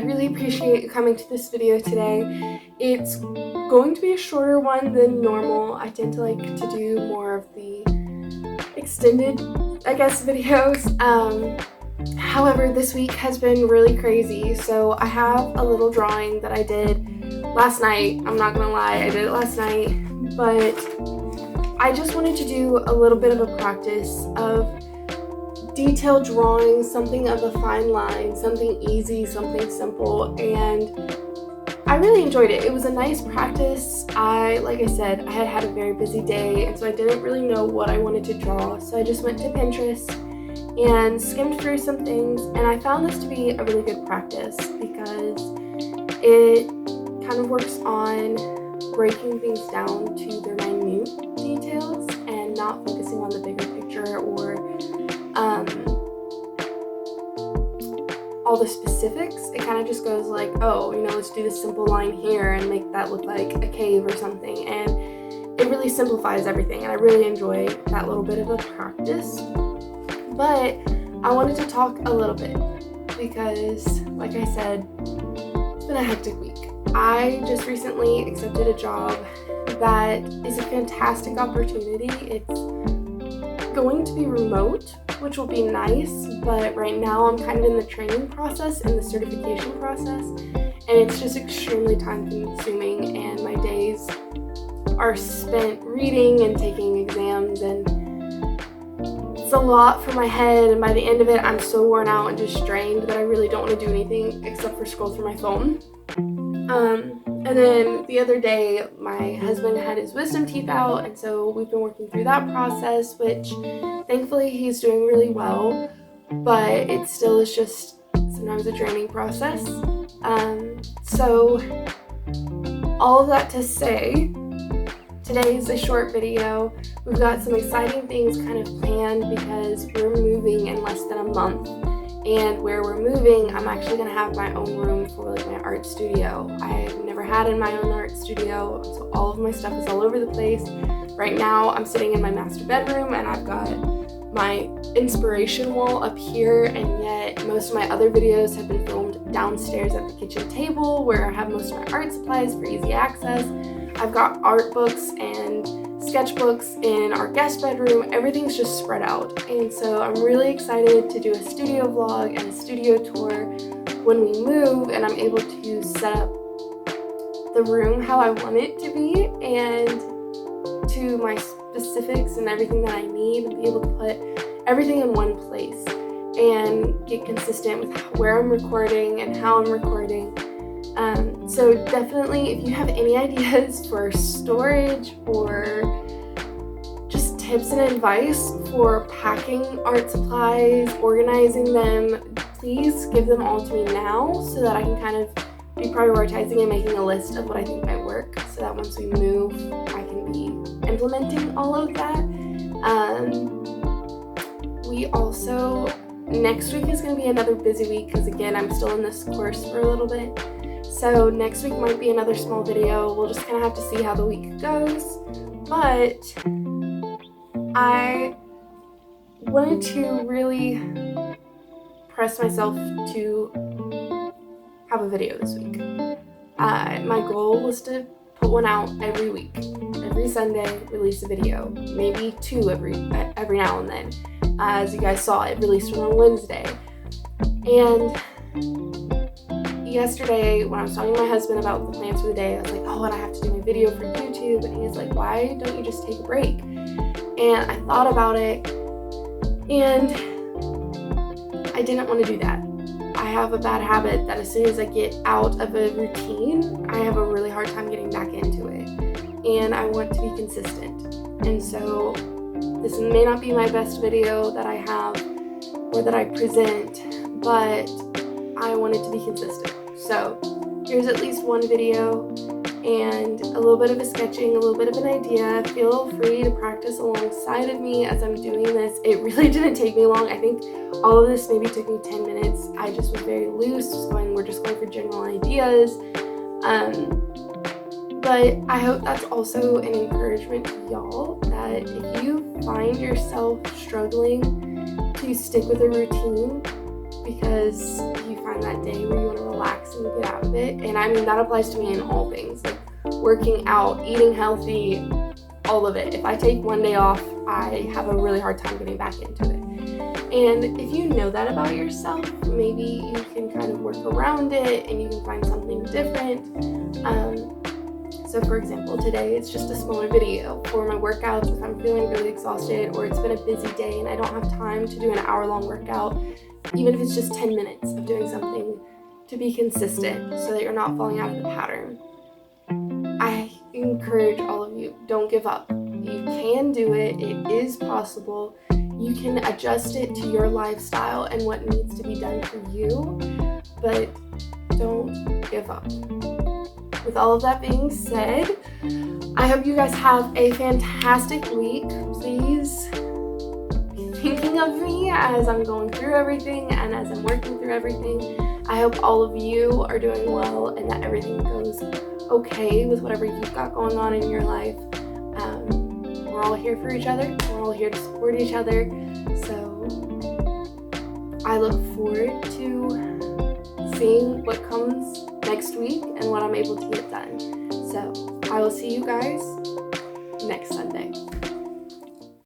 really appreciate you coming to this video today. It's going to be a shorter one than normal. I tend to like to do more of the extended, videos. However, this week has been really crazy. So I have a little drawing that I did last night. I'm not gonna lie, I did it last night, but I just wanted to do a little bit of a practice of detailed drawing, something of a fine line, something easy, something simple, and I really enjoyed it. It was a nice practice. Like I said, I had a very busy day, and so I didn't really know what I wanted to draw, so I just went to Pinterest and skimmed through some things, and I found this to be a really good practice because it kind of works on breaking things down to their minute details and not focusing on the bigger picture or all the specifics. It kind of just goes like, oh, let's do this simple line here and make that look like a cave or something, and it really simplifies everything, and I really enjoy that little bit of a practice. But I wanted to talk a little bit because, like I said, it's been a hectic week. I just recently accepted a job that is a fantastic opportunity. It's going to be remote, which will be nice, but right now I'm kind of in the training process and the certification process, and it's just extremely time consuming, and my days are spent reading and taking exams, and it's a lot for my head, and by the end of it I'm so worn out and just drained that I really don't want to do anything except for scroll through my phone. And then the other day, my husband had his wisdom teeth out, and so we've been working through that process, which thankfully he's doing really well, but it still is just sometimes a draining process. So all of that to say, today is a short video. We've got some exciting things kind of planned because we're moving in less than a month. And where we're moving, I'm actually going to have my own room for like my art studio. I've never had in my own art studio, so all of my stuff is all over the place. Right now, I'm sitting in my master bedroom, and I've got my inspiration wall up here, and yet most of my other videos have been filmed downstairs at the kitchen table where I have most of my art supplies for easy access. I've got art books and sketchbooks in our guest bedroom. Everything's just spread out, and so I'm really excited to do a studio vlog and a studio tour when we move, and I'm able to set up the room how I want it to be and to my specifics and everything that I need, and be able to put everything in one place and get consistent with where I'm recording and how I'm recording. So definitely, if you have any ideas for storage or just tips and advice for packing art supplies, organizing them, please give them all to me now so that I can kind of be prioritizing and making a list of what I think might work, so that once we move, I can be implementing all of that. We also, next week is going to be another busy week because, again, I'm still in this course for a little bit. So next week might be another small video. We'll just kind of have to see how the week goes. But I wanted to really press myself to have a video this week. My goal was to put one out every week. Every Sunday, release a video. Maybe two every now and then. As you guys saw, it released on Wednesday. And yesterday, when I was talking to my husband about the plans for the day, I was like, oh, and I have to do my video for YouTube, and he's like, why don't you just take a break? And I thought about it, and I didn't want to do that. I have a bad habit that as soon as I get out of a routine, I have a really hard time getting back into it, and I want to be consistent. And so this may not be my best video that I have or that I present, but I want it to be consistent. So here's at least one video and a little bit of a sketching, a little bit of an idea. Feel free to practice alongside of me as I'm doing this. It really didn't take me long. I think all of this maybe took me 10 minutes. I just was very loose, we're just going for general ideas. But I hope that's also an encouragement to y'all that if you find yourself struggling to stick with a routine, because you find that day where you want to relax and get out of it. And I mean, that applies to me in all things, like working out, eating healthy, all of it. If I take one day off, I have a really hard time getting back into it. And if you know that about yourself, maybe you can kind of work around it and you can find something different. So for example, today it's just a smaller video for my workouts if I'm feeling really exhausted or it's been a busy day and I don't have time to do an hour-long workout, even if it's just 10 minutes of doing something to be consistent so that you're not falling out of the pattern. I encourage all of you, don't give up. You can do it. It is possible. You can adjust it to your lifestyle and what needs to be done for you, but don't give up. With all of that being said, I hope you guys have a fantastic week. Please be thinking of me as I'm going through everything and as I'm working through everything. I hope all of you are doing well and that everything goes okay with whatever you've got going on in your life. We're all here for each other. We're all here to support each other. So I look forward to seeing what comes next week and what I'm able to get done. So I will see you guys next Sunday.